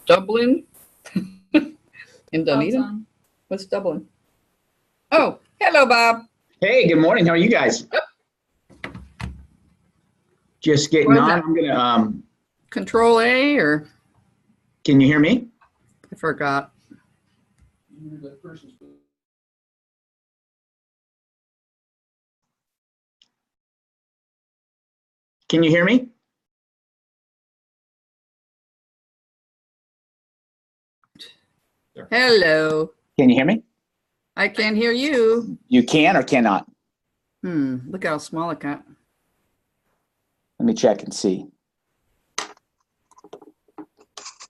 Dublin in Dunedin. What's Dublin? Oh, hello, Bob. Hey, good morning. How are you guys? Yep. Just getting on. I'm gonna Control A or can you hear me? I forgot. Can you hear me? Hello. Can you hear me? I can't hear you. You can or cannot? Look how small it got. Let me check and see. I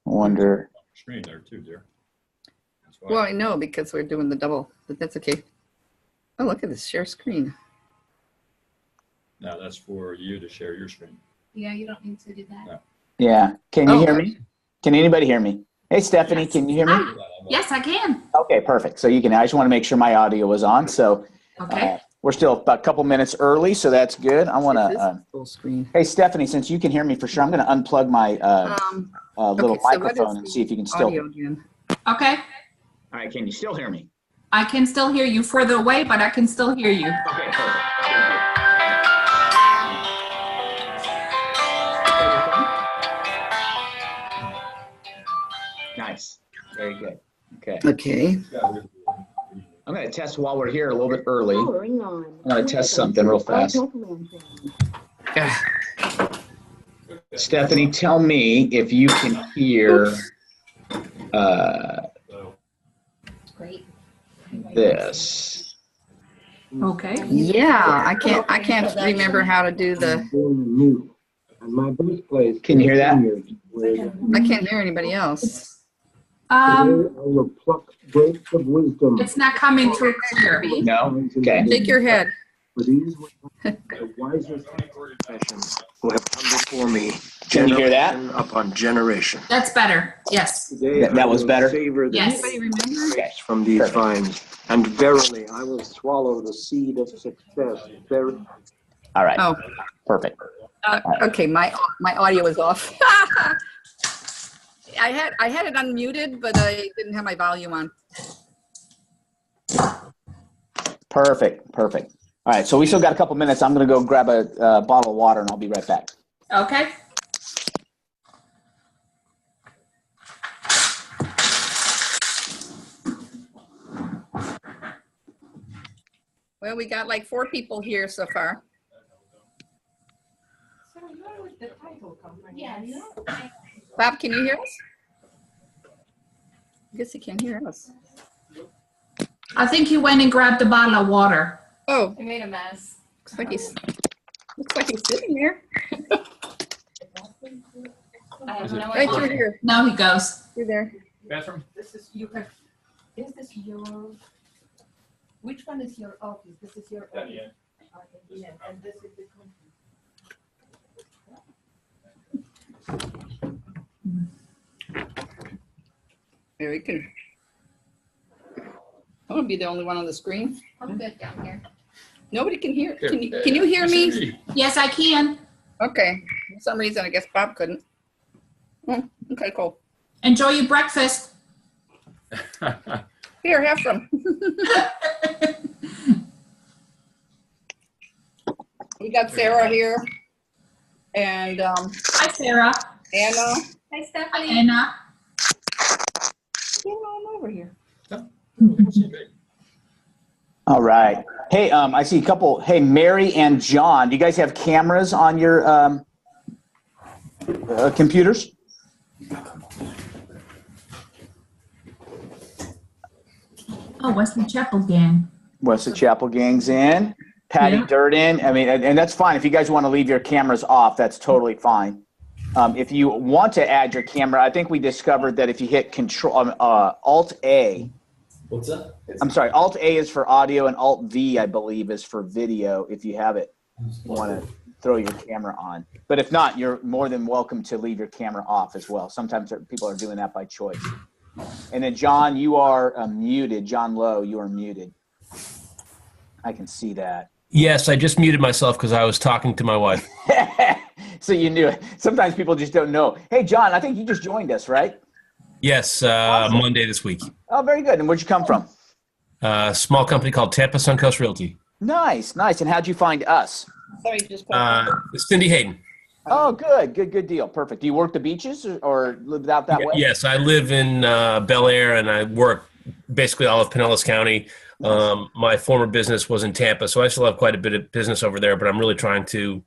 wonder. Screen there too, dear. Well, I know because we're doing the double, but that's okay. Oh, look at this share screen. No, that's for you to share your screen. Yeah, you don't need to do that. No. Yeah. Can you hear me? Can anybody hear me? Hey, Stephanie, Yes. can you hear me? Yes, I can. Okay, perfect. So you can. I just want to make sure my audio was on. So Okay. we're still a couple minutes early, so that's good. I want This is to. full screen. Hey, Stephanie, since you can hear me for sure, I'm going to unplug my little Okay, so what microphone is and the see if you can still. audio again? Okay. All right. Can you still hear me? I can still hear you further away, but I can still hear you. Okay, perfect. Nice. Very good. Okay. Okay. I'm going to test while we're here a little bit early. I'm going to test something real fast. Stephanie, tell me if you can hear Great. this. Okay. Yeah, I can't remember how to do the. Can you hear that? I can't hear anybody else. It's not coming through clear. No? Okay. Shake your head. Who have come before me, Can you hear that? generation upon generation. That's better. Yes. That was better? Yes. Anybody remember? Okay. From these Perfect. vines, and verily I will swallow the seed of success. All right. Oh, Perfect. okay. My audio is off. I had it unmuted, but I didn't have my volume on. Perfect. Perfect. All right. So we still got a couple minutes. I'm going to go grab a bottle of water and I'll be right back. Okay. Well, we got like 4 people here so far. So where would the title come from? Yes. Bob, can you hear us? I guess he can't hear us. I think he went and grabbed a bottle of water. Oh, It made a mess. looks like he's sitting there. I have no Right through idea. here. Now he goes. Through there. Bathroom? This is, you have, is this your, which one is your office? This is your office? Yeah. Yeah, and this is the company. Very good. I want to be the only one on the screen. I'm good down here. Nobody can hear. Can you hear me? Yes, I can. Okay. For some reason, I guess Bob couldn't. Okay, cool. Enjoy your breakfast. Here, have some. We got Sarah here, and Hi, Sarah. Anna. Hi, Hi, Stephanie. Anna. Get on over here. All right. Hey, I see a couple. Hey, Mary and John, do you guys have cameras on your computers? Oh, Wesley Chapel Gang. Wesley Chapel gang's in. Patty Yeah. Durden. I mean, and that's fine. If you guys want to leave your cameras off, that's totally fine. If you want to add your camera, I think we discovered that if you hit Control Alt A. What's that? I'm sorry. Alt A is for audio, and Alt V, I believe, is for video. If you have it, you want to throw your camera on. But if not, you're more than welcome to leave your camera off as well. Sometimes people are doing that by choice. And then John, you are muted. John Lowe, you are muted. I can see that. Yes, I just muted myself because I was talking to my wife. So you knew it. Sometimes people just don't know. Hey, John, I think you just joined us, right? Yes, Awesome. Monday this week. Oh, very good. And where'd you come from? A small company called Tampa Suncoast Realty. Nice, nice. And how'd you find us? Sorry, just Cindy Hayden. Oh, good deal. Perfect. Do you work the beaches or live out that way? Yes, I live in Bel Air, and I work basically all of Pinellas County. Nice. My former business was in Tampa, so I still have quite a bit of business over there, but I'm really trying to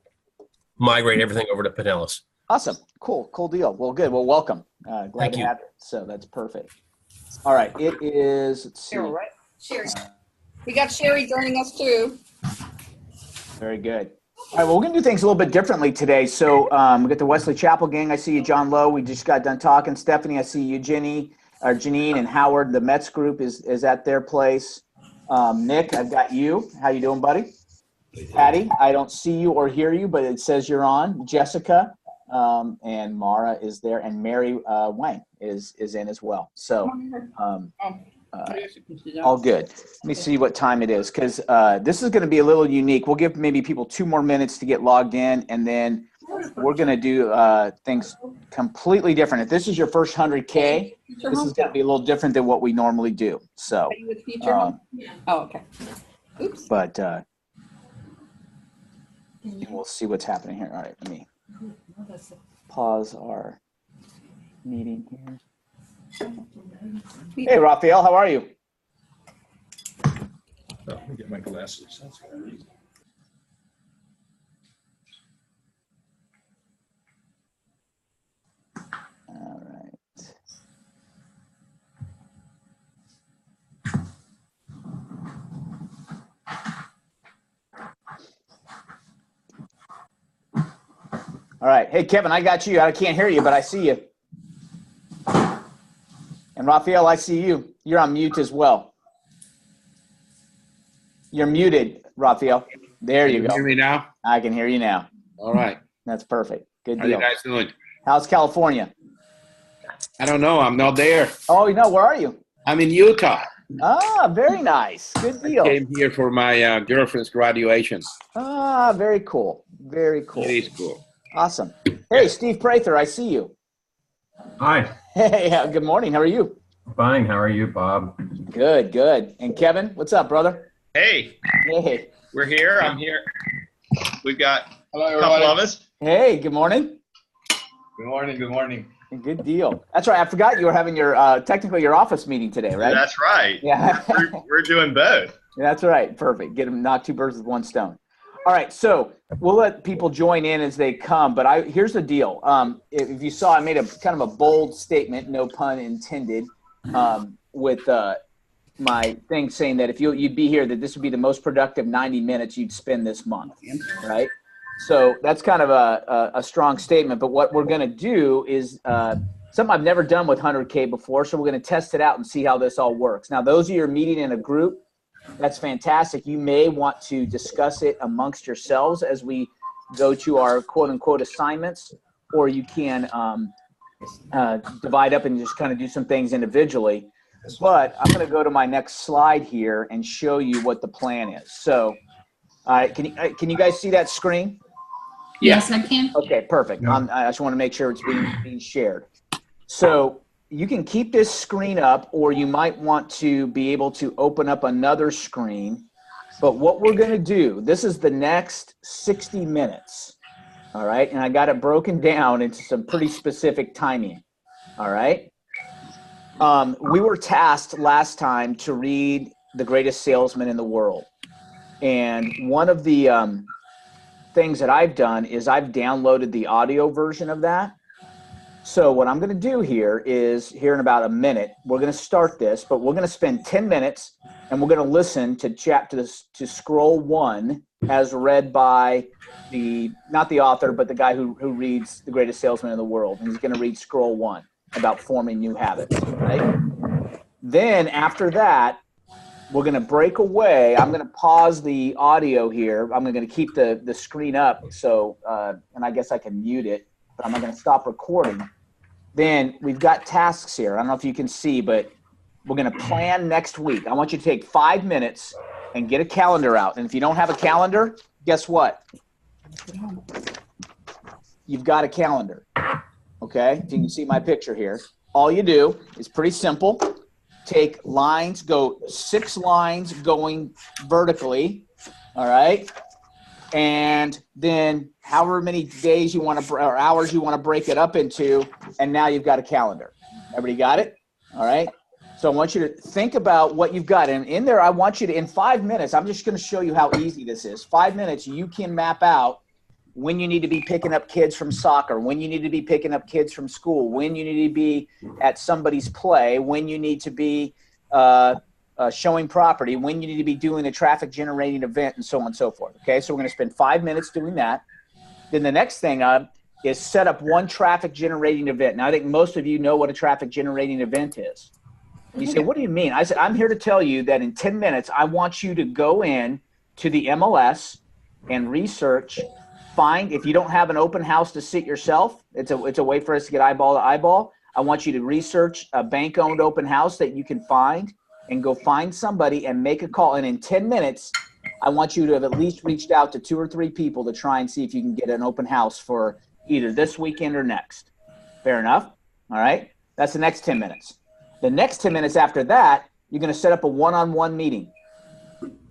migrate everything over to Pinellas. Awesome. Cool deal. Well, good. Well, welcome. Glad Thank to you. have you. So that's perfect. All right. It is, let's see. Cheryl, right? Sherry. We got Sherry joining us too. Very good. All right. Well, we're going to do things a little bit differently today. So we got the Wesley Chapel gang. I see you, John Lowe. We just got done talking. Stephanie, I see you, Janine and Howard. The Mets group is at their place. Nick, I've got you. How you doing, buddy? Patty, I don't see you or hear you, but it says you're on. Jessica and Mara is there, and Mary Wang is in as well. So all good. Let me see what time it is, because this is going to be a little unique. We'll give maybe people 2 more minutes to get logged in, and then we're going to do things completely different. If this is your first 100K, this is going to be a little different than what we normally do. So, Are you with Future Home? Oh, okay. Oops. but we'll see what's happening here. All right, let me pause our meeting here. Hey, Raphael, how are you? Oh, let me get my glasses. That's good. All right. All right. Hey, Kevin, I got you. I can't hear you, but I see you. And Raphael, I see you. You're on mute as well. You're muted, Raphael. There you Can you go. hear me now? I can hear you now. All right. That's perfect. Good How you deal. guys doing? How's California? I don't know. I'm not there. Oh, you know, where are you? I'm in Utah. Ah, very nice. Good I deal. came here for my girlfriend's graduation. Ah, very cool. Very cool. It is cool. Awesome. Hey, Steve Prather, I see you. Hi, Hey, good morning. How are you? fine. How are you, Bob? Good. And Kevin, what's up, brother? Hey, Hey. we're here. I'm here. We've got Hello, a couple of us. Hey, good morning. Good morning. Good morning. Good deal. That's right. I forgot you were having your technically your office meeting today, right? That's right. Yeah. We're doing both. That's right. Perfect. Get them, knock 2 birds with 1 stone. All right. So we'll let people join in as they come. But here's the deal. If you saw, I made a kind of a bold statement, no pun intended, with my thing saying that if you'd be here, that this would be the most productive 90 minutes you'd spend this month, right? So that's kind of a strong statement. But what we're going to do is something I've never done with 100K before. So we're going to test it out and see how this all works. Now, those of you who are meeting in a group, that's fantastic. You may want to discuss it amongst yourselves as we go to our quote unquote assignments, or you can divide up and just kind of do some things individually. But I'm going to go to my next slide here and show you what the plan is. So can you guys see that screen? Yes, I can. Okay, perfect. Yeah. I just want to make sure it's being shared. So you can keep this screen up, or you might want to be able to open up another screen. But what we're going to do, this is the next 60 minutes. All right. And I got it broken down into some pretty specific timing. All right. We were tasked last time to read The Greatest Salesman in the World. And one of the things that I've done is I've downloaded the audio version of that. So what I'm going to do here is, here in about a minute, we're going to start this, but we're going to spend 10 minutes and we're going to listen to scroll 1 as read by not the author, but the guy who reads The Greatest Salesman in the World. And he's going to read scroll 1 about forming new habits, right? Then after that, we're going to break away. I'm going to pause the audio here. I'm going to keep the screen up. So, and I guess I can mute it, but I'm not going to stop recording. Then we've got tasks here. I don't know if you can see, but we're going to plan next week. I want you to take 5 minutes and get a calendar out. And if you don't have a calendar, guess what? you've got a calendar. Okay, if you can see my picture here, all you do is pretty simple. Take lines, go 6 lines going vertically, all right? And then however many days you want to, or hours you want to break it up into, and now you've got a calendar. Everybody got it? All right. So I want you to think about what you've got. And in there, I want you to, in 5 minutes, I'm just going to show you how easy this is. 5 minutes, you can map out when you need to be picking up kids from soccer, when you need to be picking up kids from school, when you need to be at somebody's play, when you need to be showing property, when you need to be doing a traffic generating event, and so on and so forth. Okay, so we're going to spend 5 minutes doing that. Then the next thing is set up one traffic generating event. Now, I think most of you know what a traffic generating event is. You say, what do you mean? I said, I'm here to tell you that in 10 minutes, I want you to go in to the MLS and research, find, if you don't have an open house to sit yourself, it's a way for us to get eyeball to eyeball. I want you to research a bank-owned open house that you can find and go find somebody and make a call. And in 10 minutes, I want you to have at least reached out to 2 or 3 people to try and see if you can get an open house for either this weekend or next. Fair enough? All right? That's the next 10 minutes. The next 10 minutes after that, you're going to set up a one-on-one meeting.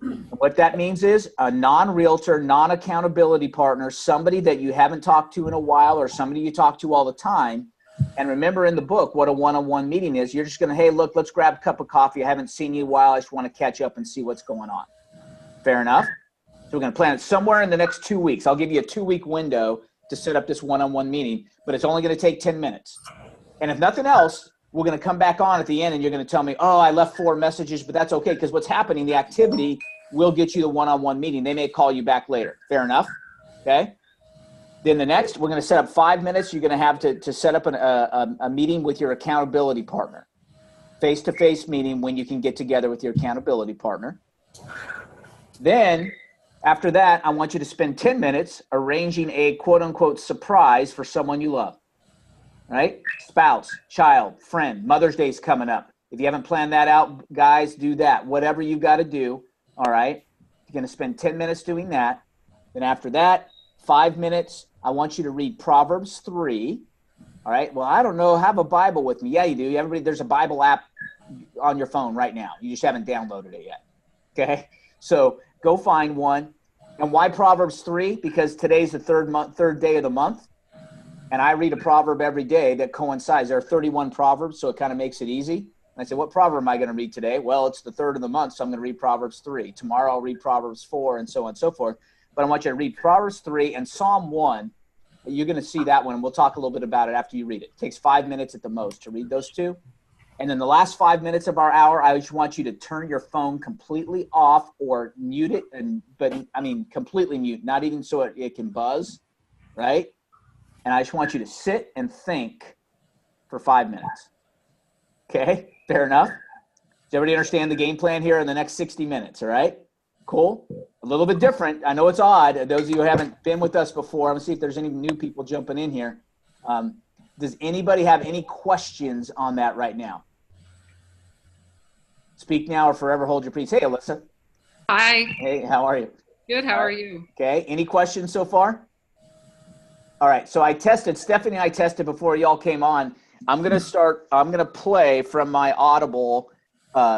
And what that means is a non-realtor, non-accountability partner, somebody that you haven't talked to in a while or somebody you talk to all the time. And remember in the book what a one-on-one meeting is. You're just going to, hey, look, let's grab a cup of coffee. I haven't seen you in a while. I just want to catch up and see what's going on. Fair enough? So we're going to plan it somewhere in the next 2 weeks. I'll give you a 2-week window to set up this one-on-one meeting, but it's only going to take 10 minutes. And if nothing else, we're going to come back on at the end and you're going to tell me, oh, I left 4 messages, but that's okay because what's happening, the activity will get you the one-on-one meeting. They may call you back later. Fair enough? Okay? Then the next, we're going to set up 5 minutes. You're going to have to set up a meeting with your accountability partner. Face-to-face meeting when you can get together with your accountability partner. Then after that, I want you to spend 10 minutes arranging a quote-unquote surprise for someone you love. Right? Spouse, child, friend. Mother's Day's coming up. If you haven't planned that out, guys, do that. Whatever you got to do, all right? You're going to spend 10 minutes doing that. Then after that, 5 minutes, I want you to read Proverbs 3. All right? Well, I don't know. Have a Bible with me. Yeah, you do. Everybody, there's a Bible app on your phone right now. You just haven't downloaded it yet. Okay? So go find one. And why Proverbs 3? Because today's the third day of the month. And I read a proverb every day that coincides. There are 31 proverbs, so it kind of makes it easy. And I said, what proverb am I going to read today? Well, it's the 3rd of the month, so I'm going to read Proverbs 3. Tomorrow I'll read Proverbs 4 and so on and so forth. But I want you to read Proverbs 3 and Psalm 1. You're going to see that one, and we'll talk a little bit about it after you read it. It takes 5 minutes at the most to read those two. And then the last 5 minutes of our hour, I just want you to turn your phone completely off or mute it. But I mean, completely mute, not even so it can buzz, right? And I just want you to sit and think for 5 minutes. Okay, fair enough? Does everybody understand the game plan here in the next 60 minutes, all right? Cool. A little bit different. I know it's odd. Those of you who haven't been with us before, I'm going to see if there's any new people jumping in here. Does anybody have any questions on that right now? Speak now or forever hold your peace. Hey, Alyssa. Hi. Hey, how are you? Good. How are you? Okay. Any questions so far? All right. So I tested, Stephanie and I tested before y'all came on. I'm going to play from my Audible.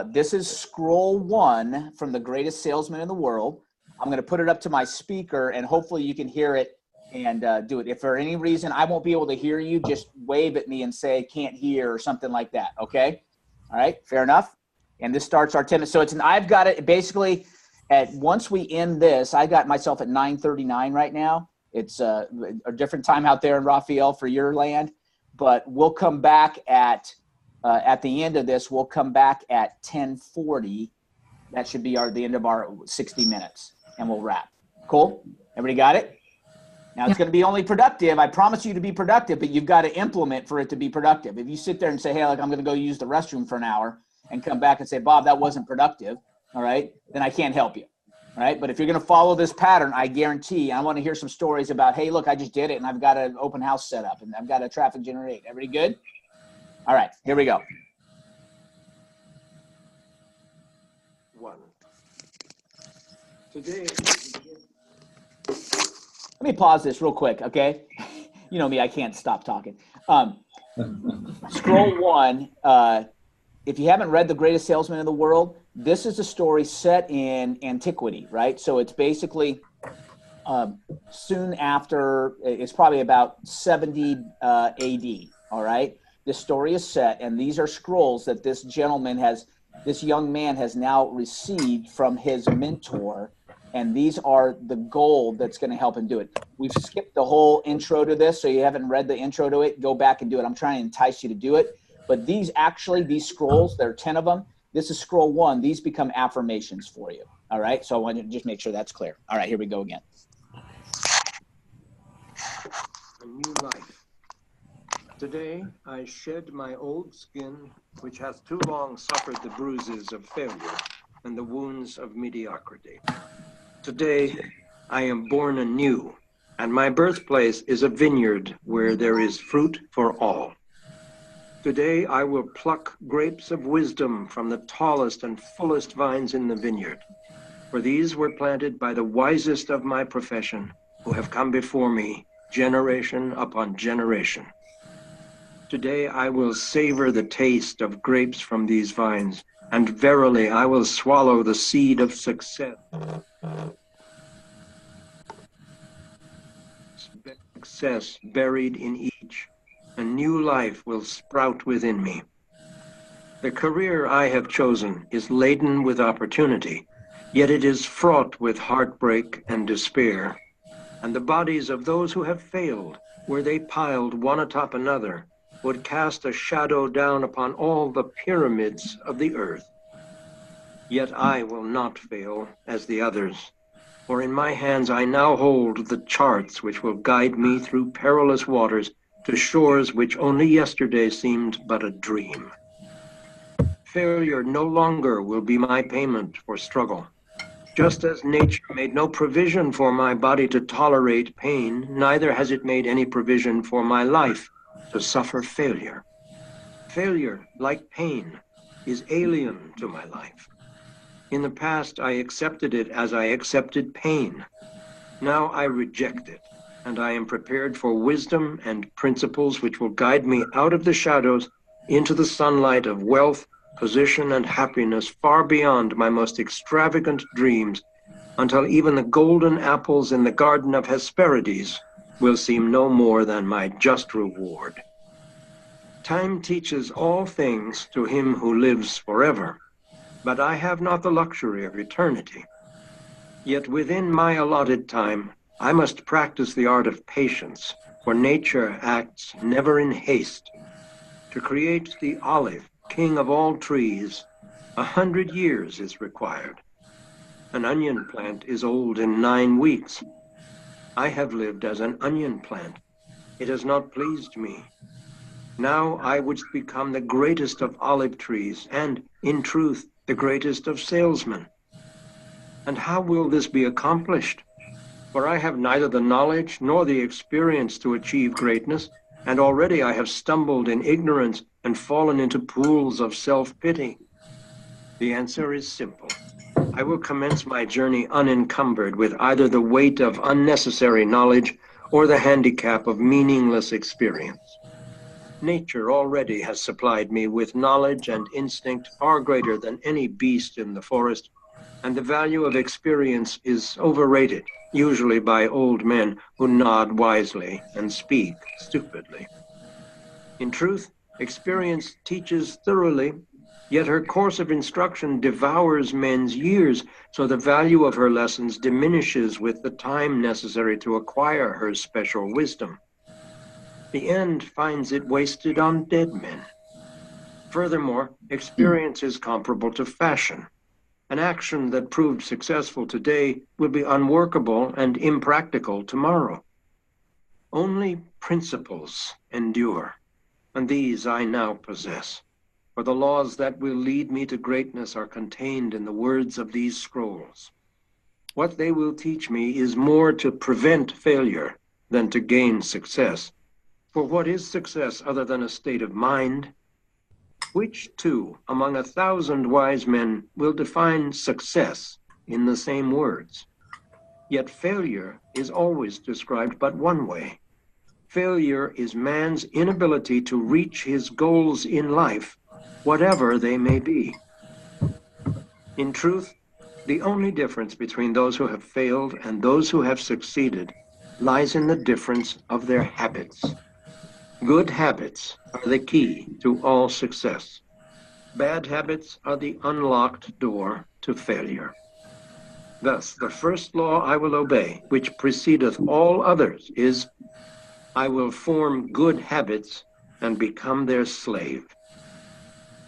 This is scroll 1 from The Greatest Salesman in the World. I'm going to put it up to my speaker and hopefully you can hear it and do it. If for any reason I won't be able to hear you, just wave at me and say can't hear or something like that. Okay. All right. Fair enough. And this starts our 10 minutes. So I've got it basically once we end this, I got myself at 9:39 right now. It's a different time out there in Raphael for your land, but we'll come back at the end of this. We'll come back at 10:40. That should be the end of our 60 minutes, and we'll wrap. Cool. Everybody got it? Now it's going to be only productive. I promise you to be productive, but you've got to implement for it to be productive. If you sit there and say, hey, like I'm going to go use the restroom for an hour and come back and say, Bob, that wasn't productive. All right. Then I can't help you. All right. But if you're going to follow this pattern, I guarantee I want to hear some stories about, hey, look, I just did it and I've got an open house set up and I've got a traffic generate. Everybody good? All right. Here we go. 1. Today. Let me pause this real quick, okay? You know me, I can't stop talking. Scroll 1, if you haven't read The Greatest Salesman in the World, this is a story set in antiquity, right? So it's basically soon after, it's probably about 70 AD, all right? This story is set, and these are scrolls that this young man has now received from his mentor, and these are the gold that's going to help him do it. We've skipped the whole intro to this, so you haven't read the intro to it, go back and do it. I'm trying to entice you to do it. But these scrolls, there are 10 of them. This is scroll 1. These become affirmations for you, all right? So I want to just make sure that's clear. All right, here we go again. A new life. Today, I shed my old skin, which hath too long suffered the bruises of failure and the wounds of mediocrity. Today, I am born anew, and my birthplace is a vineyard where there is fruit for all. Today, I will pluck grapes of wisdom from the tallest and fullest vines in the vineyard, for these were planted by the wisest of my profession, who have come before me, generation upon generation. Today I will savor the taste of grapes from these vines, and verily I will swallow the seed of success. Success buried in each, a new life will sprout within me. The career I have chosen is laden with opportunity, yet it is fraught with heartbreak and despair. And the bodies of those who have failed, were they piled one atop another, would cast a shadow down upon all the pyramids of the earth. Yet I will not fail as the others, for in my hands I now hold the charts which will guide me through perilous waters to shores which only yesterday seemed but a dream. Failure no longer will be my payment for struggle. Just as nature made no provision for my body to tolerate pain, neither has it made any provision for my life to suffer failure. Failure, like pain, is alien to my life. In the past, I accepted it as I accepted pain. Now I reject it, and I am prepared for wisdom and principles which will guide me out of the shadows into the sunlight of wealth, position, and happiness far beyond my most extravagant dreams, until even the golden apples in the garden of Hesperides will seem no more than my just reward. Time teaches all things to him who lives forever, but I have not the luxury of eternity. Yet within my allotted time, I must practice the art of patience, for nature acts never in haste. To create the olive, king of all trees, 100 years is required. An onion plant is old in 9 weeks. I have lived as an onion plant. It has not pleased me. Now I would become the greatest of olive trees, and, in truth, the greatest of salesmen. And how will this be accomplished? For I have neither the knowledge nor the experience to achieve greatness, and already I have stumbled in ignorance and fallen into pools of self-pity. The answer is simple. I will commence my journey unencumbered with either the weight of unnecessary knowledge or the handicap of meaningless experience. Nature already has supplied me with knowledge and instinct far greater than any beast in the forest, and the value of experience is overrated, usually by old men who nod wisely and speak stupidly. In truth, experience teaches thoroughly, yet her course of instruction devours men's years, so the value of her lessons diminishes with the time necessary to acquire her special wisdom. The end finds it wasted on dead men. Furthermore, experience is comparable to fashion. An action that proved successful today will be unworkable and impractical tomorrow. Only principles endure, and these I now possess. For the laws that will lead me to greatness are contained in the words of these scrolls. What they will teach me is more to prevent failure than to gain success. For what is success other than a state of mind? Which two among 1,000 wise men will define success in the same words? Yet failure is always described but one way. Failure is man's inability to reach his goals in life, whatever they may be. In truth, the only difference between those who have failed and those who have succeeded lies in the difference of their habits. Good habits are the key to all success. Bad habits are the unlocked door to failure. Thus, the first law I will obey, which precedeth all others, is, I will form good habits and become their slave.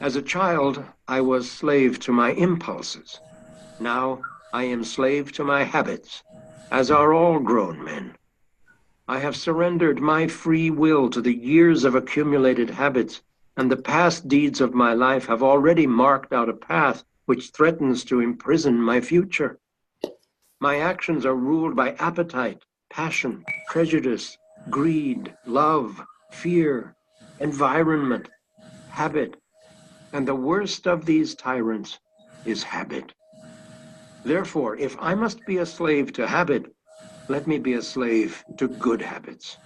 As a child, I was slave to my impulses. Now I am slave to my habits, as are all grown men. I have surrendered my free will to the years of accumulated habits, and the past deeds of my life have already marked out a path which threatens to imprison my future. My actions are ruled by appetite, passion, prejudice, greed, love, fear, environment, habit, and the worst of these tyrants is habit. Therefore, if I must be a slave to habit, let me be a slave to good habits.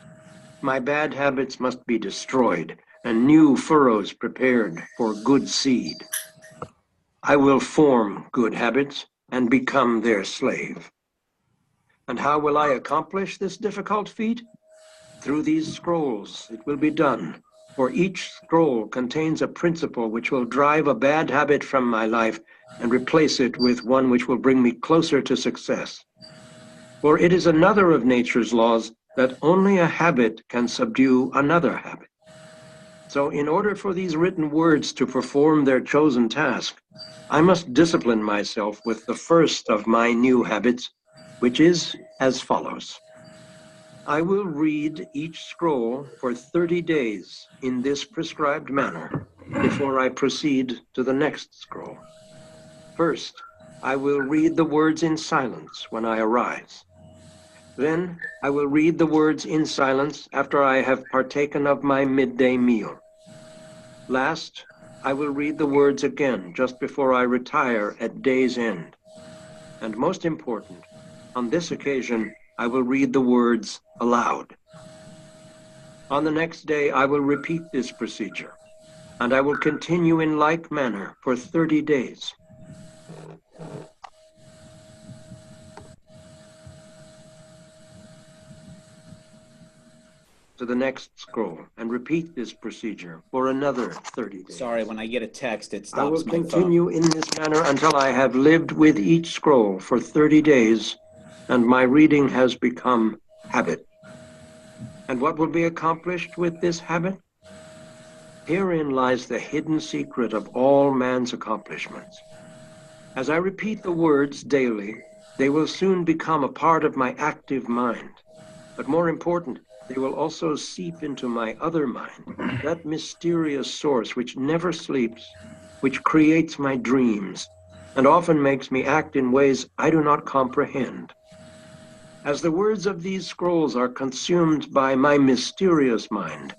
My bad habits must be destroyed and new furrows prepared for good seed. I will form good habits and become their slave. And how will I accomplish this difficult feat? Through these scrolls it will be done, for each scroll contains a principle which will drive a bad habit from my life and replace it with one which will bring me closer to success. For it is another of nature's laws that only a habit can subdue another habit. So in order for these written words to perform their chosen task, I must discipline myself with the first of my new habits, which is as follows. I will read each scroll for 30 days in this prescribed manner before I proceed to the next scroll. First, I will read the words in silence when I arise. Then I will read the words in silence after I have partaken of my midday meal. Last, I will read the words again just before I retire at day's end. And most important, on this occasion, I will read the words aloud. On the next day, I will repeat this procedure, and I will continue in like manner for 30 days. To the next scroll and repeat this procedure for another 30 days. Sorry, when I get a text, it I will stops my phone. continue in this manner until I have lived with each scroll for 30 days and my reading has become habit. And what will be accomplished with this habit? Herein lies the hidden secret of all man's accomplishments. As I repeat the words daily, they will soon become a part of my active mind. But more important, they will also seep into my other mind, that mysterious source which never sleeps, which creates my dreams, and often makes me act in ways I do not comprehend. As the words of these scrolls are consumed by my mysterious mind,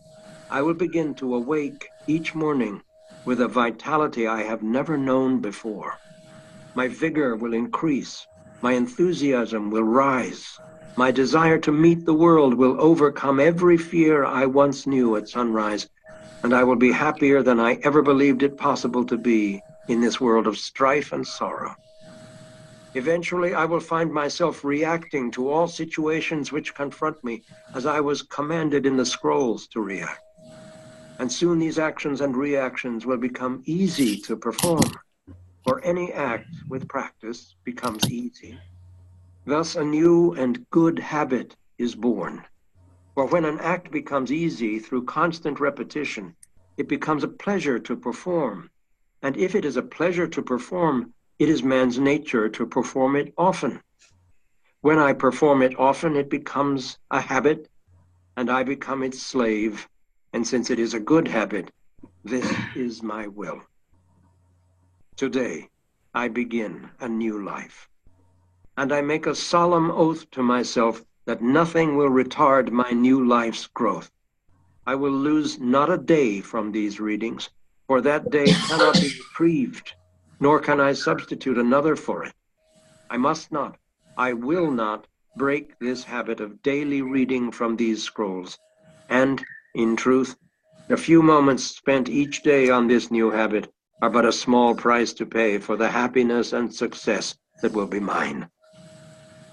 I will begin to awake each morning with a vitality I have never known before. My vigor will increase, my enthusiasm will rise, my desire to meet the world will overcome every fear I once knew at sunrise, and I will be happier than I ever believed it possible to be in this world of strife and sorrow. Eventually, I will find myself reacting to all situations which confront me as I was commanded in the scrolls to react. And soon these actions and reactions will become easy to perform, for any act with practice becomes easy. Thus, a new and good habit is born. For when an act becomes easy through constant repetition, it becomes a pleasure to perform. And if it is a pleasure to perform, it is man's nature to perform it often. When I perform it often, it becomes a habit, and I become its slave. And since it is a good habit, this is my will. Today, I begin a new life. And I make a solemn oath to myself that nothing will retard my new life's growth. I will lose not a day from these readings, for that day cannot be retrieved, nor can I substitute another for it. I must not, I will not break this habit of daily reading from these scrolls, And, in truth, the few moments spent each day on this new habit are but a small price to pay for the happiness and success that will be mine.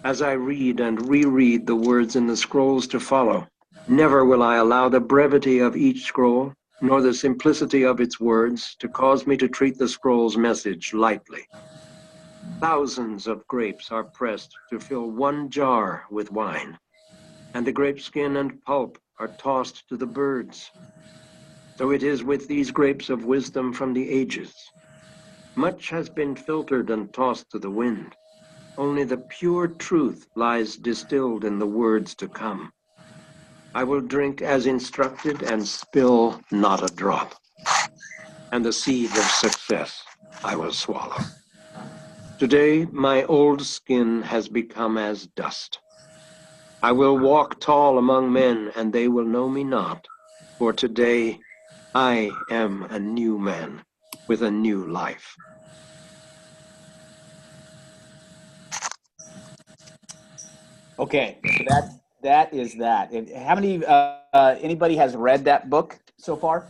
As I read and reread the words in the scrolls to follow, never will I allow the brevity of each scroll, nor the simplicity of its words, to cause me to treat the scroll's message lightly. Thousands of grapes are pressed to fill one jar with wine, and the grape skin and pulp are tossed to the birds. So it is with these grapes of wisdom from the ages. Much has been filtered and tossed to the wind. Only the pure truth lies distilled in the words to come. I will drink as instructed and spill not a drop. And the seed of success I will swallow. Today, my old skin has become as dust. I will walk tall among men, and they will know me not. For today, I am a new man with a new life. Okay, so that is that. And how many anybody has read that book so far?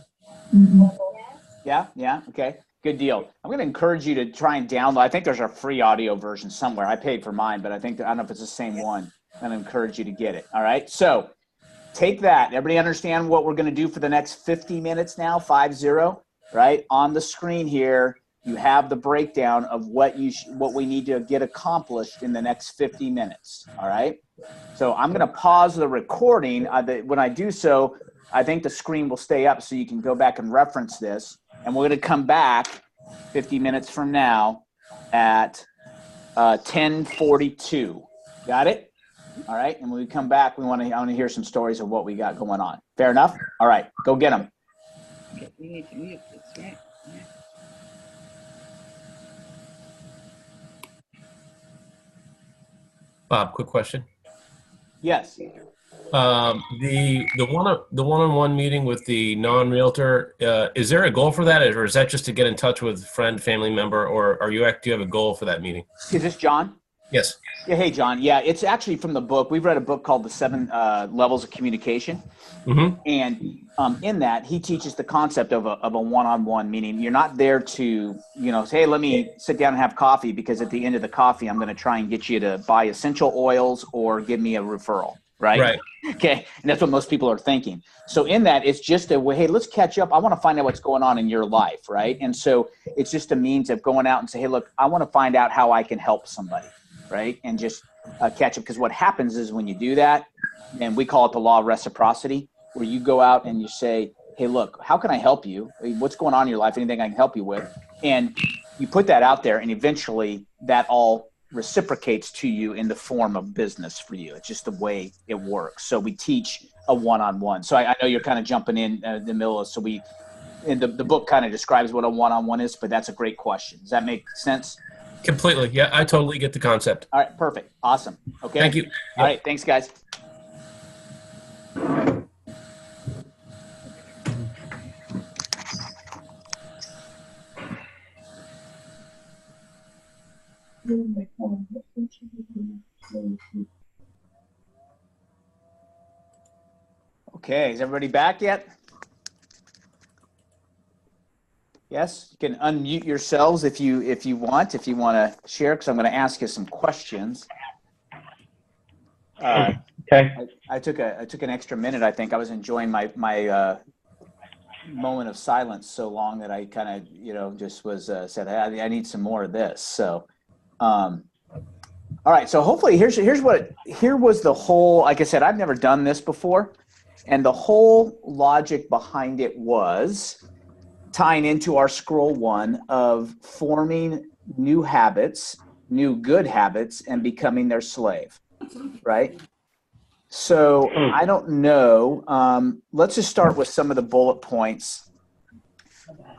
Yeah, okay, good deal. I'm going to encourage you to try and download. I think there's a free audio version somewhere. I paid for mine, but I don't know if it's the same one. I'm going to encourage you to get it. All right, so take that. Everybody understand what we're going to do for the next 50 minutes now? 50, right? On the screen here, you have the breakdown of what we need to get accomplished in the next 50 minutes. All right. So I'm going to pause the recording. When I do so, I think the screen will stay up so you can go back and reference this. And we're going to come back 50 minutes from now at 10:42. Got it? All right. And when we come back, I want to hear some stories of what we got going on. Fair enough? All right. Go get them. Okay, we need to mute this, right? Yeah. Bob, quick question. Yes. The one-on-one meeting with the non-realtor, is there a goal for that, or is that just to get in touch with friend, family member, or do you have a goal for that meeting? Is this John? Yes. Yeah. Hey, John. Yeah, it's actually from the book. We've read a book called The 7 Levels of Communication. Mm-hmm. And in that, he teaches the concept of a one-on-one, meaning you're not there to, say, hey, let me sit down and have coffee, because at the end of the coffee, I'm going to try and get you to buy essential oils or give me a referral. Right. Okay. And that's what most people are thinking. So in that, it's just a way, hey, let's catch up. I want to find out what's going on in your life. Right. And so it's just a means of going out and say, hey, look, I want to find out how I can help somebody. Right. And just catch up. Because what happens is when you do that, and we call it the law of reciprocity, where you go out and you say, hey, look, how can I help you? What's going on in your life? Anything I can help you with? And you put that out there, and eventually that all reciprocates to you in the form of business for you. It's just the way it works. So we teach a one-on-one. So I know you're kind of jumping in the middle of, the book kind of describes what a one-on-one is, but that's a great question. Does that make sense? Completely. Yeah, I totally get the concept. All right, perfect. Awesome. Okay. Thank you. All right, thanks, guys. Okay, is everybody back yet? Yes, you can unmute yourselves if you want to share, because I'm going to ask you some questions. Okay. I took an extra minute. I think I was enjoying my moment of silence so long that I kind of just was said, I need some more of this. So, all right. So hopefully here was the whole. Like I said, I've never done this before, and the whole logic behind it was tying into our scroll 1 of forming new habits, new good habits, and becoming their slave, right? So I don't know. Let's just start with some of the bullet points.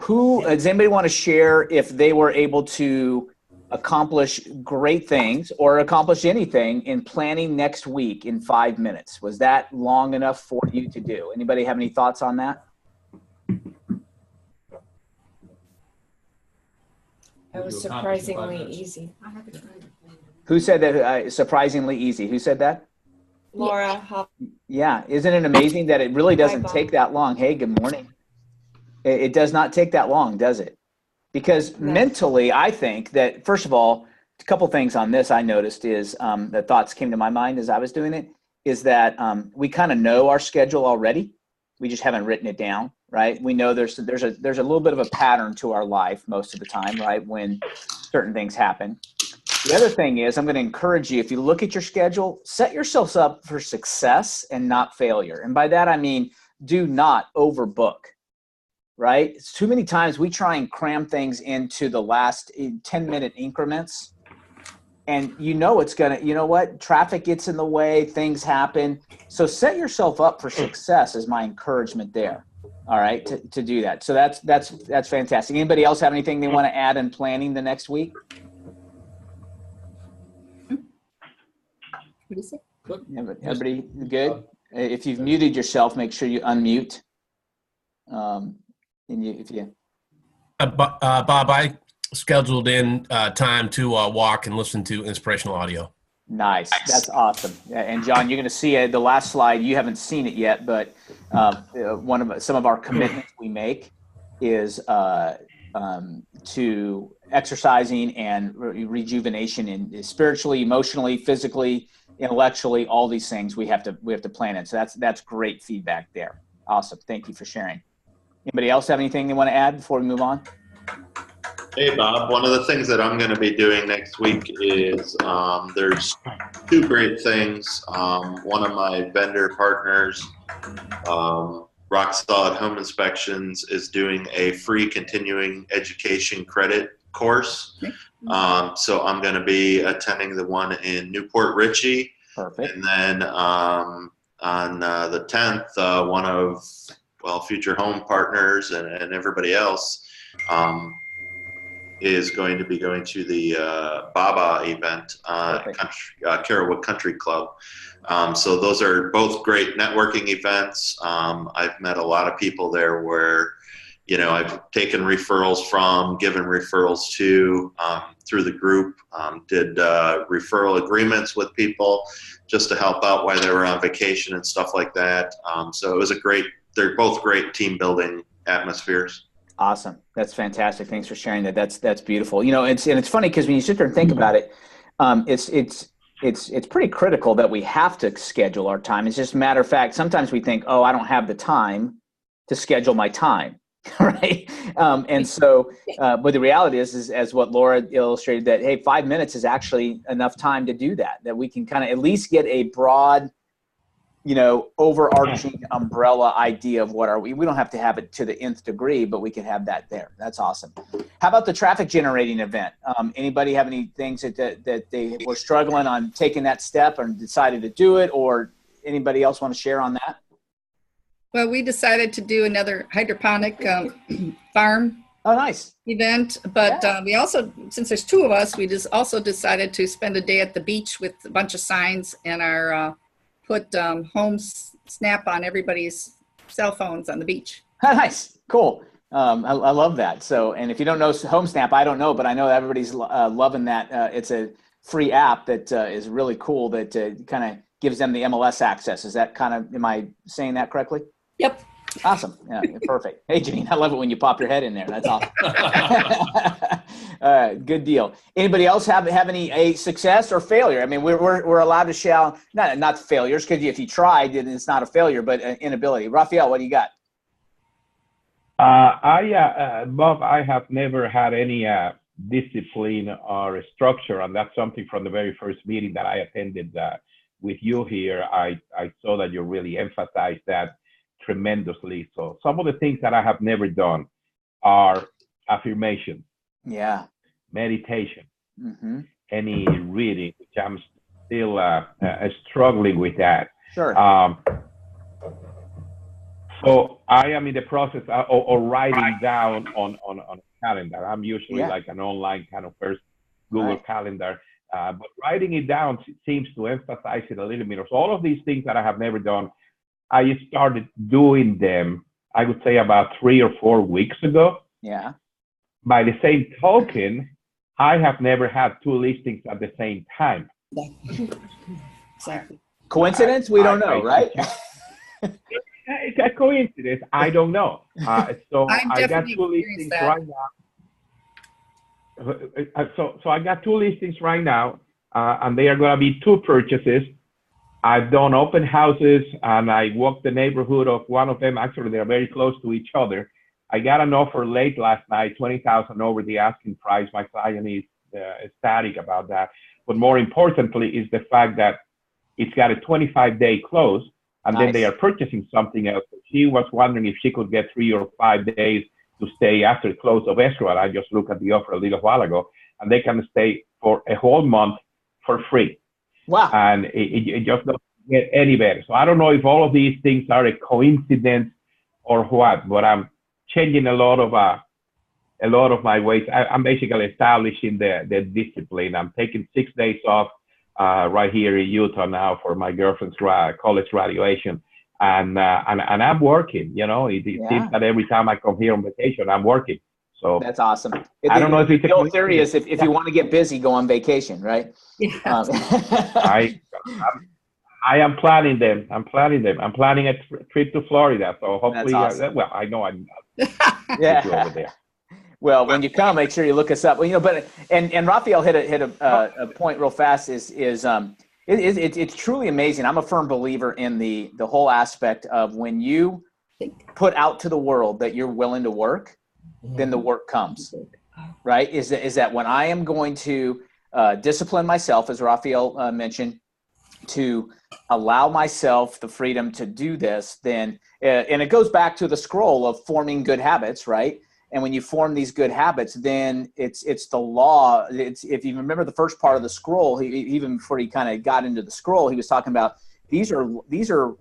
Does anybody want to share if they were able to accomplish great things or accomplish anything in planning next week in 5 minutes? Was that long enough for you to do? Anybody have any thoughts on that? It was surprisingly easy. Who said that? Surprisingly easy. Who said that? Laura. How Yeah, isn't it amazing that it really doesn't Bob. take that long? Hey, good morning. It does not take that long, does it? Because No. mentally, I think that, first of all, a couple things on this I noticed is the thoughts came to my mind as I was doing it, is that we kind of know our schedule already. We just haven't written it down, right? We know there's a little bit of a pattern to our life most of the time, right, when certain things happen. The other thing is, I'm going to encourage you, if you look at your schedule, set yourselves up for success and not failure. And by that, I mean, do not overbook, right? It's too many times we try and cram things into the last 10-minute increments. And you know it's going to, you know what? Traffic gets in the way, things happen. So set yourself up for success is my encouragement there. All right, to do that. So that's fantastic. Anybody else have anything they want to add in planning the next week? What do you say? Everybody good? If you've muted yourself, make sure you unmute. Bob, I scheduled in time to walk and listen to inspirational audio. Nice. That's awesome. And John, you're going to see the last slide. You haven't seen it yet, but some of our commitments we make is to exercising and rejuvenation in spiritually, emotionally, physically, intellectually, all these things we have to plan in. So that's great feedback there. Awesome. Thank you for sharing. Anybody else have anything they want to add before we move on? Hey, Bob. One of the things that I'm going to be doing next week is there's two great things. One of my vendor partners, Rock Solid Home Inspections, is doing a free continuing education credit course. So I'm going to be attending the one in Newport Richey. Perfect. And then on the 10th, one of future home partners and everybody else is going to be going to the Baba event, Carrollwood Country Club. So those are both great networking events. I've met a lot of people there where, I've taken referrals from, given referrals to through the group, did referral agreements with people just to help out while they were on vacation and stuff like that. So it was they're both great team building atmospheres. Awesome. That's fantastic. Thanks for sharing that. That's beautiful. It's funny because when you sit there and think about it, it's pretty critical that we have to schedule our time. It's just a matter of fact, sometimes we think, oh, I don't have the time to schedule my time. Right. But the reality is as what Laura illustrated, that, hey, 5 minutes is actually enough time to do that we can kind of at least get a broad, overarching umbrella idea of what we don't have to have it to the nth degree, but we can have that there. That's awesome. How about the traffic generating event? Anybody have any things that they were struggling on taking that step and decided to do it, or anybody else want to share on that? Well, we decided to do another hydroponic farm. Oh, nice. Event, but we also, since there's two of us, we just also decided to spend a day at the beach with a bunch of signs and our put home snap on everybody's cell phones on the beach. Nice, cool. I love that. So, and if you don't know Home Snap, I don't know, but I know everybody's loving that. It's a free app that is really cool that kind of gives them the MLS access. Is that am I saying that correctly? Yep. Awesome. Yeah, perfect. Hey, Janine, I love it when you pop your head in there. That's awesome. Good deal. Anybody else have any success or failure? I mean, we're allowed to share, not failures, because if you tried, then it's not a failure, but an inability. Raphael, what do you got? Bob, I have never had any discipline or structure, and that's something from the very first meeting that I attended with you here. I saw that you really emphasized that tremendously. So some of the things that I have never done are affirmation, meditation, any reading, which I'm still struggling with that. Sure. So I am in the process of writing down on a calendar. I'm usually like an online kind of person, Google Calendar, but writing it down seems to emphasize it a little bit. So all of these things that I have never done, I started doing them, I would say about 3 or 4 weeks ago. Yeah. By the same token, I have never had 2 listings at the same time. Exactly. Coincidence? We don't know, right? It's a coincidence. I don't know. So I've I got definitely two experienced listings that. right now. So I got two listings right now, and they are going to be two purchases. I've done open houses, and I walked the neighborhood of one of them. Actually, they're very close to each other. I got an offer late last night, 20,000 over the asking price. My client is ecstatic about that. But more importantly is the fact that it's got a 25-day close, and then they are purchasing something else. She was wondering if she could get 3 or 5 days to stay after the close of escrow. And I just looked at the offer a little while ago, and they can stay for a whole month for free. Wow. And it just doesn't get any better. So I don't know if all of these things are a coincidence or what, but I'm changing a lot of my ways. I'm basically establishing the discipline. I'm taking 6 days off right here in Utah now for my girlfriend's college graduation, and I'm working. You know, it seems that every time I come here on vacation, I'm working. So that's awesome. I don't know if it's the old theory is if you want to get busy, go on vacation, right? Yeah. I am planning them. I'm planning a trip to Florida. So hopefully, awesome. Well, I know I'm yeah. over there. Well, when you come, make sure you look us up. Well, you know, but and Raphael hit a point real fast. It's truly amazing. I'm a firm believer in the whole aspect of when you put out to the world that you're willing to work, then the work comes. Right? Is that when I am going to discipline myself, as Raphael mentioned, to allow myself the freedom to do this, then and it goes back to the scroll of forming good habits, right? And when you form these good habits, then it's the law. It's, if you remember the first part of the scroll, even before he kind of got into the scroll, he was talking about these are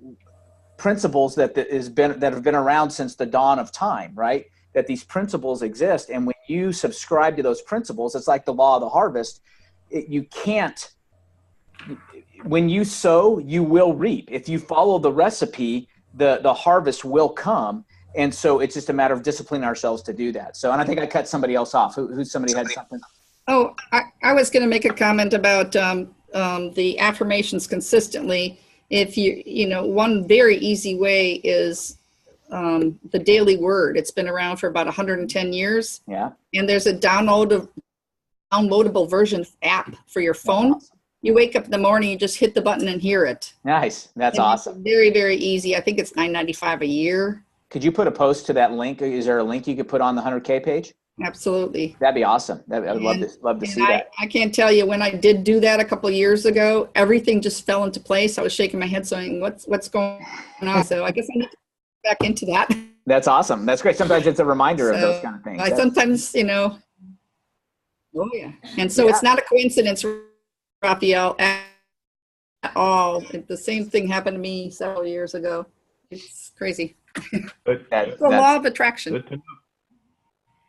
principles that have been around since the dawn of time, right? That these principles exist, and when you subscribe to those principles, it's like the law of the harvest. You can't. When you sow, you will reap. If you follow the recipe, the harvest will come. And so it's just a matter of disciplining ourselves to do that. So, and I think I cut somebody else off. Somebody had something? Oh, I was going to make a comment about the affirmations consistently. If one very easy way is the daily word. It's been around for about 110 years. Yeah. And there's a downloadable version app for your phone. Awesome. You wake up in the morning, you just hit the button and hear it. Nice. That's awesome. Very, very easy. I think it's $9.95 a year. Could you put a post to that link? Is there a link you could put on the 100K page? Absolutely. That'd be awesome. I would love to see that. I can't tell you, when I did do that a couple of years ago, everything just fell into place. I was shaking my head saying, what's going on? So I guess I need to get back into that. That's awesome. That's great. Sometimes it's a reminder of those kind of things. Sometimes, oh yeah. And so it's not a coincidence, Raphael, at all. The same thing happened to me several years ago. It's crazy. It's the law of attraction.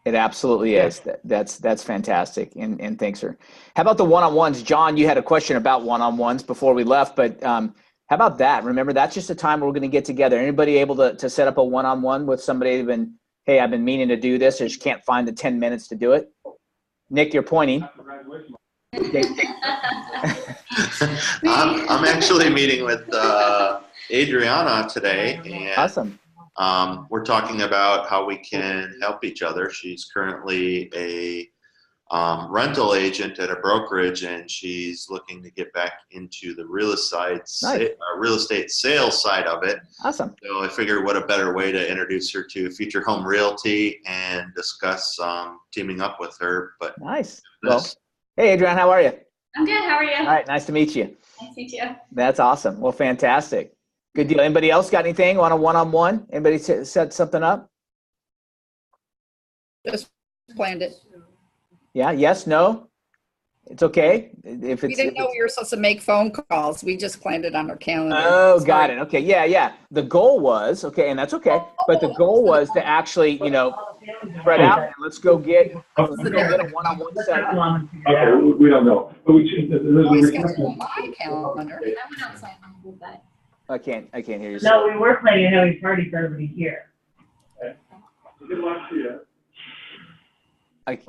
It absolutely is. That's fantastic. And thanks, sir. How about the one-on-ones? John, you had a question about one-on-ones before we left, but how about that? Remember, that's just a time where we're going to get together. Anybody able to set up a one-on-one with somebody hey, I've been meaning to do this, I just can't find the 10 minutes to do it? Nick, you're pointing. I'm actually meeting with Adriana today, and awesome. We're talking about how we can help each other. She's currently a rental agent at a brokerage, and she's looking to get back into the real estate sales side of it. Awesome. So I figured what a better way to introduce her to Future Home Realty and discuss teaming up with her. But nice. Well, hey, Adriana, how are you? I'm good. How are you? All right. Nice to meet you. Nice to meet you. That's awesome. Well, fantastic. Good deal. Anybody else got anything on a one-on-one? Anybody set something up? Just planned it. Yeah. Yes. No. It's okay. We didn't know we were supposed to make phone calls. We just planned it on our calendar. Oh, got it. Okay. Yeah. The goal was, and that's okay. But the goal was to actually, spread out and let's go get a one-on-one set. We don't know. But we should. Always got my calendar. I can't hear you. No, we were planning a heavy party for everybody here. Good luck to you. Okay.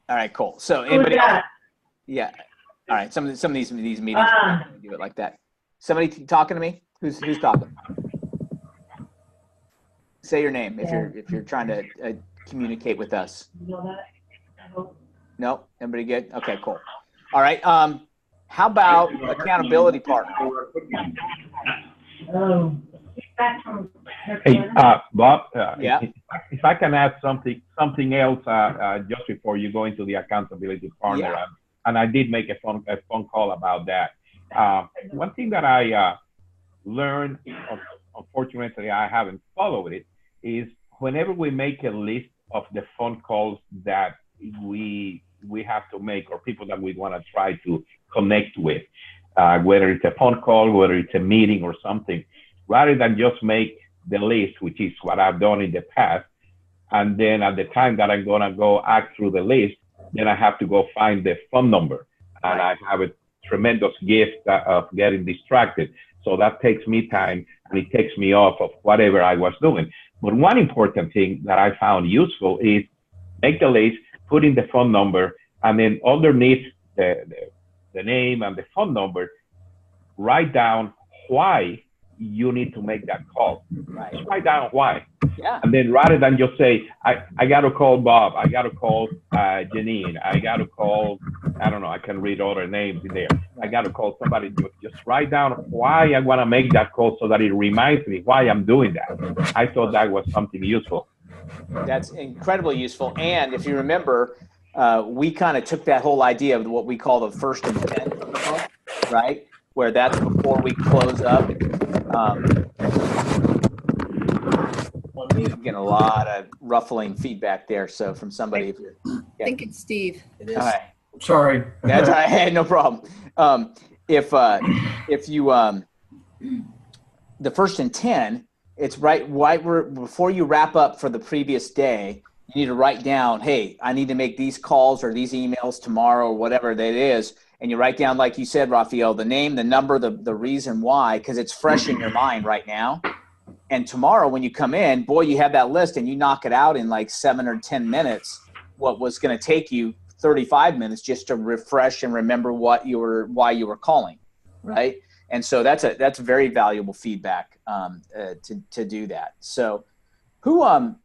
All right, cool. So anybody else? Yeah. All right. Some of these meetings do it like that. Somebody talking to me? Who's talking? Say your name if you're trying to communicate with us. You know that? I hope. No, everybody good? Okay, cool. All right. How about accountability partner? Feedback from Hey, Bob. Yeah. If I can add something else just before you go into the accountability partner, Yeah. and I did make a phone call about that. One thing that I learned, unfortunately, I haven't followed it, is whenever we make a list of the phone calls that we have to make, or people that we want to try to connect with, whether it's a phone call, whether it's a meeting or something, rather than just make the list, which is what I've done in the past, and then at the time that I'm gonna go act through the list, then I have to go find the phone number, and I have a tremendous gift of getting distracted. So that takes me time, and it takes me off of whatever I was doing. But one important thing that I found useful is make the list, put in the phone number, and then underneath the name and the phone number, write down why you need to make that call. Right. Just write down why. Yeah. And then rather than just say, I got to call Bob, I got to call Janine, I got to call, I don't know, I can read other names in there. I got to call somebody. Just write down why I want to make that call so that it reminds me why I'm doing that. I thought that was something useful. That's incredibly useful. And if you remember, we kind of took that whole idea of what we call the first intent, right? Where that's before we close up. I'm getting a lot of ruffling feedback there. So from somebody, I think it's Steve. It is. All right. Sorry. That's all right. Hey, no problem. If you the first and 10, it's right before you wrap up for the previous day. You need to write down, hey, I need to make these calls or these emails tomorrow or whatever that is. And you write down, like you said, Rafael, the name, the number, the reason why, because it's fresh in your mind right now. And tomorrow when you come in, boy, you have that list and you knock it out in like 7 or 10 minutes, what was going to take you 35 minutes just to refresh and remember why you were calling, right? And so that's very valuable feedback to do that. So who on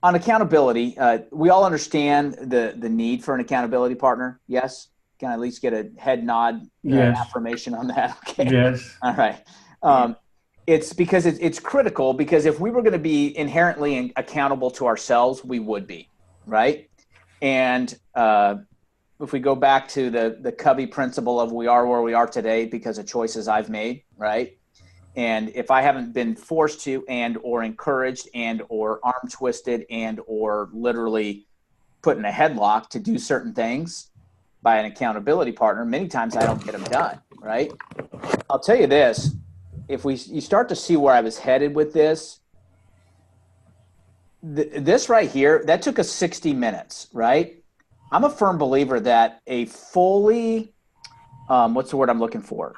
accountability, we all understand the need for an accountability partner. Yes. Can I at least get a head nod affirmation on that? Okay. Yes. All right. It's because it's critical, because if we were going to be inherently accountable to ourselves, we would be, right? And if we go back to the Covey principle of we are where we are today because of choices I've made, right? And if I haven't been forced to and or encouraged and or arm twisted and or literally put in a headlock to do certain things by an accountability partner, many times I don't get them done, right? I'll tell you this, if you start to see where I was headed with this, this right here, that took us 60 minutes, right? I'm a firm believer that a fully, what's the word I'm looking for?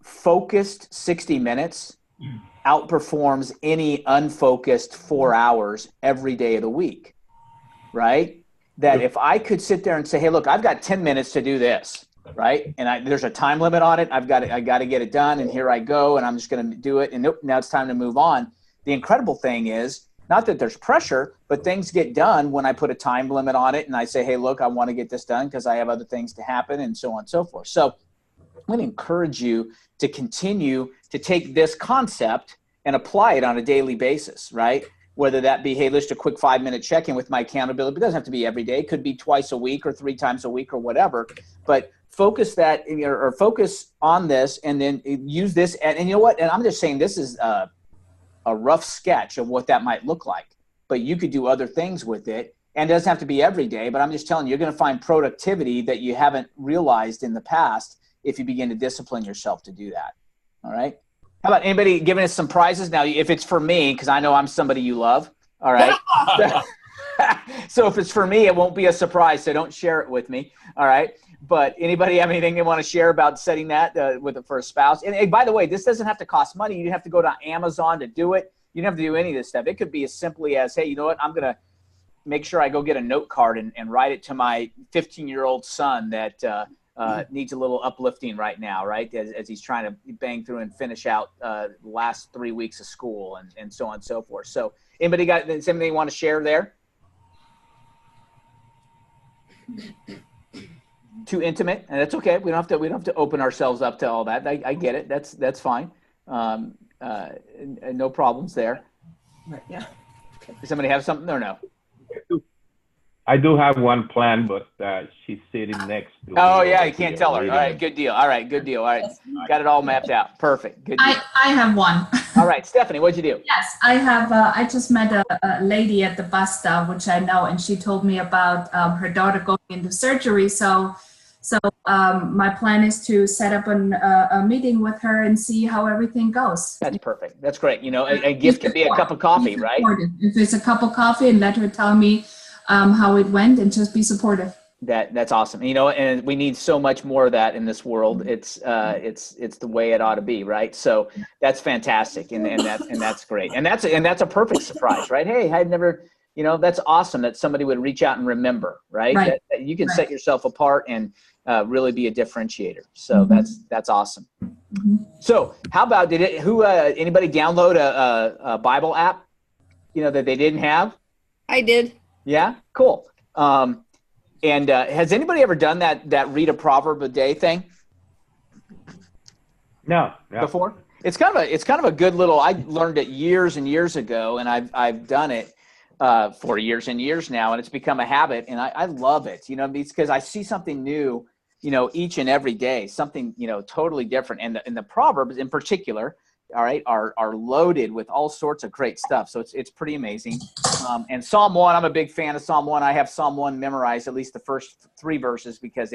Focused 60 minutes outperforms any unfocused 4 hours every day of the week, right? That if I could sit there and say, hey, look, I've got 10 minutes to do this, right? And there's a time limit on it. I got to get it done, and here I go, and I'm just going to do it, and nope, now it's time to move on. The incredible thing is, not that there's pressure, but things get done when I put a time limit on it, and I say, hey, look, I want to get this done because I have other things to happen, and so on and so forth. So I'm going to encourage you to continue to take this concept and apply it on a daily basis, right? Whether that be, hey, let's just a quick 5-minute check-in with my accountability. It doesn't have to be every day. It could be twice a week or 3 times a week or whatever. But focus that or focus on this, and then use this. And you know what? And I'm just saying this is a rough sketch of what that might look like. But you could do other things with it. And it doesn't have to be every day. But I'm just telling you, you're going to find productivity that you haven't realized in the past if you begin to discipline yourself to do that. All right? How about anybody giving us some prizes? Now, if it's for me, because I know I'm somebody you love, all right? So if it's for me, it won't be a surprise, so don't share it with me, all right? But anybody have anything they want to share about setting that for a spouse? And hey, by the way, this doesn't have to cost money. You don't have to go to Amazon to do it. You don't have to do any of this stuff. It could be as simply as, hey, you know what? I'm going to make sure I go get a note card and write it to my 15-year-old son that needs a little uplifting right now, right? As he's trying to bang through and finish out the last 3 weeks of school and so on and so forth. So anybody got something you want to share there? Too intimate, and that's okay. We don't have to open ourselves up to all that. I get it. That's fine. No problems there. Right, yeah. Does somebody have something or no? I do have one plan, but she's sitting next to Oh me yeah, over you can't here tell her. reading. All right, good deal. All right, good deal. All right, got it all mapped out. Perfect. Good deal. I have one. All right, Stephanie, what'd you do? Yes, I have. I just met a lady at the bus stop, which I know, and she told me about her daughter going into surgery. So my plan is to set up a meeting with her and see how everything goes. That's perfect. That's great. You know, a gift can be a cup of coffee, right? If it's a cup of coffee, and let her tell me how it went, and just be supportive. That's awesome. You know, and we need so much more of that in this world. It's the way it ought to be, right? So that's fantastic, and that's great, and that's a perfect surprise, right? Hey, I'd never, you know, that's awesome that somebody would reach out and remember, right? That you can set yourself apart and really be a differentiator. So that's awesome. So how about anybody download a Bible app, you know, that they didn't have? I did. Yeah, cool. And has anybody ever done that read a proverb a day thing? No. Before? It's kind of a good little. I learned it years and years ago, and I've done it for years and years now, and it's become a habit, and I love it. You know, because I see something new, you know, each and every day, something, you know, totally different. And the proverbs in particular, all right, are loaded with all sorts of great stuff. So it's pretty amazing. And Psalm 1, I'm a big fan of Psalm 1. I have Psalm 1 memorized, at least the first 3 verses, because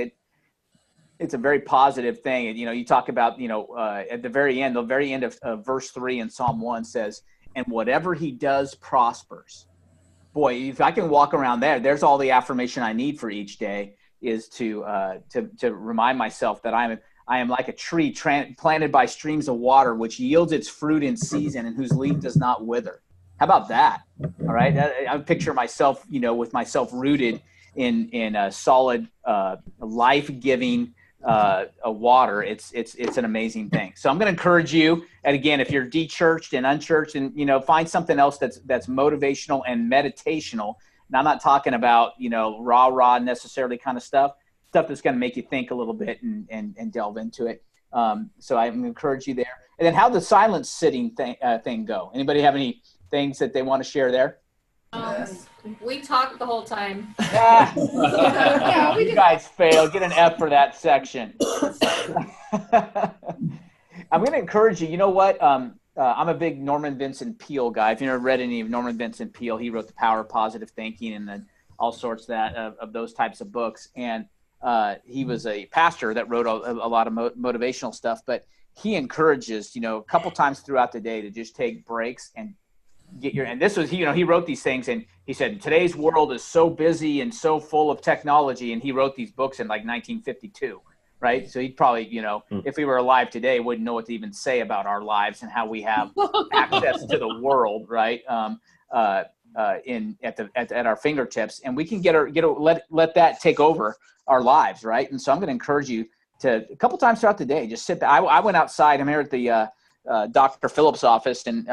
it's a very positive thing. And, you know, you talk about, you know, at the very end of verse 3 in Psalm 1 says, and whatever he does prospers. Boy, if I can walk around there's all the affirmation I need for each day, is to remind myself that I am like a tree planted by streams of water, which yields its fruit in season and whose leaf does not wither. How about that? All right. I picture myself, you know, with myself rooted in a solid, life-giving water. It's an amazing thing. So I'm going to encourage you. And again, if you're de-churched and unchurched, and, you know, find something else that's motivational and meditational. And I'm not talking about, you know, rah necessarily kind of stuff that's going to make you think a little bit and delve into it. So I encourage you there. And then how'd the silence sitting thing go? Anybody have any things that they want to share there? We talked the whole time. Yeah, you guys failed. Get an F for that section. I'm going to encourage you. You know what? I'm a big Norman Vincent Peale guy. If you've never read any of Norman Vincent Peale, he wrote The Power of Positive Thinking and then all sorts of those types of books. And he was a pastor that wrote a lot of motivational stuff. But he encourages, you know, a couple times throughout the day to just take breaks and and this was, you know, he wrote these things, and he said, today's world is so busy and so full of technology. And he wrote these books in like 1952, right? So he'd probably, you know, if we were alive today, wouldn't know what to even say about our lives and how we have access to the world, right? At our fingertips, and we can let that take over our lives, right? And so I'm going to encourage you to a couple times throughout the day, just sit back. I went outside. I'm here at the Dr. Phillips' office in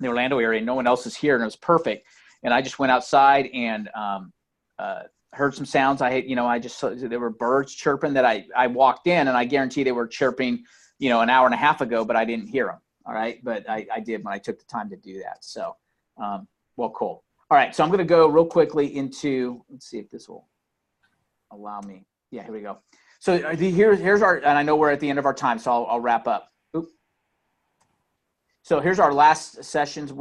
the Orlando area. No one else is here, and it was perfect. And I just went outside and heard some sounds. I just saw there were birds chirping that I walked in, and I guarantee they were chirping, you know, an hour and a half ago, but I didn't hear them. All right, but I did when I took the time to do that. So, well, cool. All right, so I'm going to go real quickly into. Let's see if this will allow me. Yeah, here we go. So here's our, and I know we're at the end of our time, so I'll wrap up. So here's our last sessions,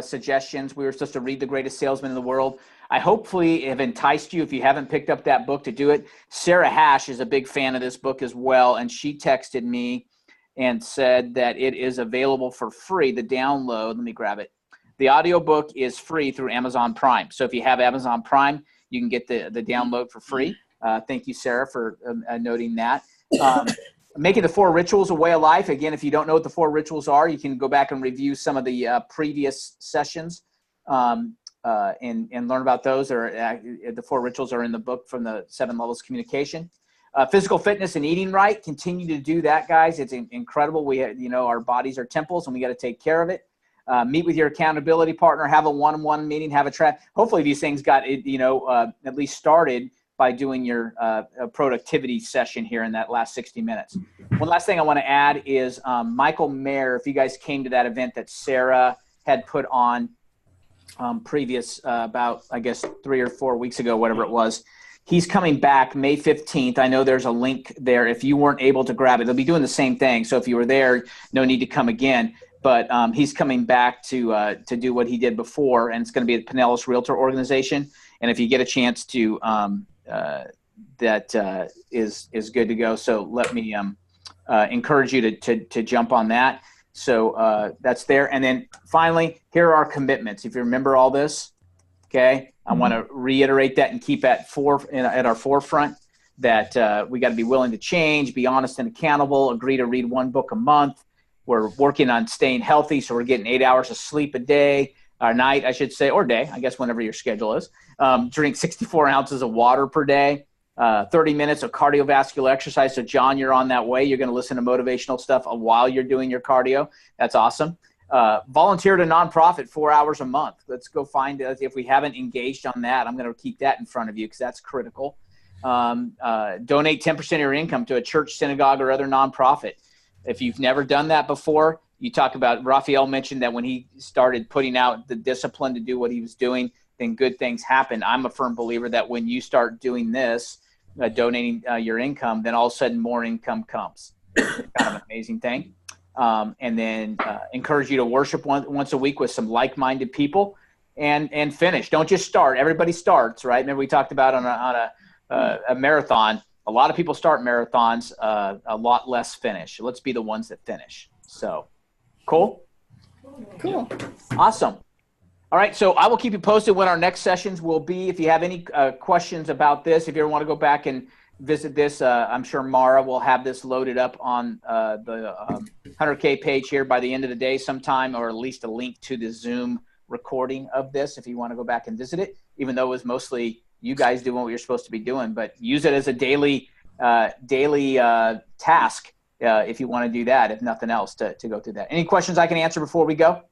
suggestions. We were supposed to read The Greatest Salesman in the World. I hopefully have enticed you, if you haven't picked up that book, to do it. Sarah Hash is a big fan of this book as well, and she texted me and said that it is available for free, the download. Let me grab it. The audiobook is free through Amazon Prime. So if you have Amazon Prime, you can get the download for free. Thank you, Sarah, for noting that. Making the 4 Rituals a Way of Life. Again, if you don't know what the 4 Rituals are, you can go back and review some of the previous sessions and learn about those. The 4 Rituals are in the book from the 7 Levels of Communication. Physical fitness and eating right. Continue to do that, guys. It's incredible. We, our bodies are temples, and we got to take care of it. Meet with your accountability partner. Have a one-on-one meeting. Have a track. Hopefully, these things got at least started by doing your productivity session here in that last 60 minutes. One last thing I want to add is Michael Mayer. If you guys came to that event that Sarah had put on previous about, I guess, 3 or 4 weeks ago, whatever it was. He's coming back May 15th. I know there's a link there. If you weren't able to grab it, they'll be doing the same thing. So if you were there, no need to come again. But he's coming back to do what he did before, and it's going to be at Pinellas Realtor Organization. And if you get a chance to, that is good to go. So let me encourage you to jump on that. So that's there. And then finally, here are our commitments. If you remember all this, okay, I want to reiterate that and keep at our forefront that we got to be willing to change, be honest and accountable, agree to read 1 book a month. We're working on staying healthy, so we're getting 8 hours of sleep a day, or night, I should say, or day, I guess whenever your schedule is. Drink 64 ounces of water per day, 30 minutes of cardiovascular exercise. So, John, you're on that way. You're going to listen to motivational stuff while you're doing your cardio. That's awesome. Volunteer to nonprofit 4 hours a month. Let's go find it. If we haven't engaged on that, I'm going to keep that in front of you because that's critical. Donate 10% of your income to a church, synagogue, or other nonprofit. If you've never done that before, you talk about, Raphael mentioned that when he started putting out the discipline to do what he was doing, then good things happen. I'm a firm believer that when you start doing this, donating your income, then all of a sudden more income comes. It's kind of an amazing thing. And then encourage you to worship once a week with some like-minded people and finish. Don't just start. Everybody starts, right? Remember we talked about on a marathon. A lot of people start marathons, a lot less finish. Let's be the ones that finish. So, cool? Cool. Awesome. All right, so I will keep you posted when our next sessions will be. If you have any questions about this, if you ever want to go back and visit this, I'm sure Mara will have this loaded up on the 100K page here by the end of the day sometime, or at least a link to the Zoom recording of this if you want to go back and visit it, even though it was mostly you guys doing what you're supposed to be doing, but use it as a daily task if you want to do that, if nothing else, to go through that. Any questions I can answer before we go?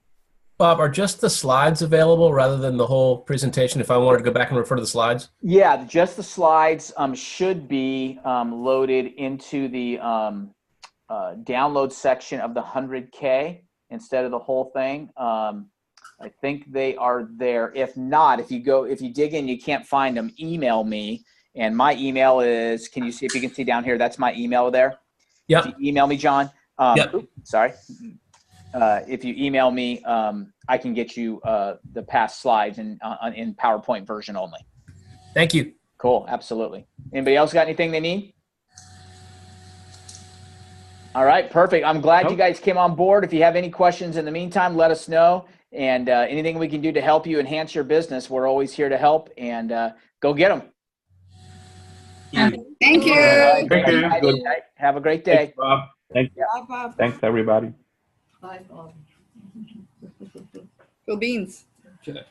Bob, are just the slides available rather than the whole presentation if I wanted to go back and refer to the slides? Yeah, just the slides should be loaded into the download section of the 100K instead of the whole thing. I think they are there. If not, if you dig in, you can't find them, email me. And my email is, can you see, if you can see down here, that's my email there. Yep. If you email me, John. Yep. Sorry. If you email me, I can get you the past slides in PowerPoint version only. Thank you. Cool. Absolutely. Anybody else got anything they need? All right. Perfect. I'm glad you guys came on board. If you have any questions in the meantime, let us know. And anything we can do to help you enhance your business, we're always here to help. And go get them. Thank you. Thank you. Good. Have a great day. Thanks, Bob. Thank you. Bye, Bob. Thanks, everybody. Bye, Bob. Go Beans. Okay.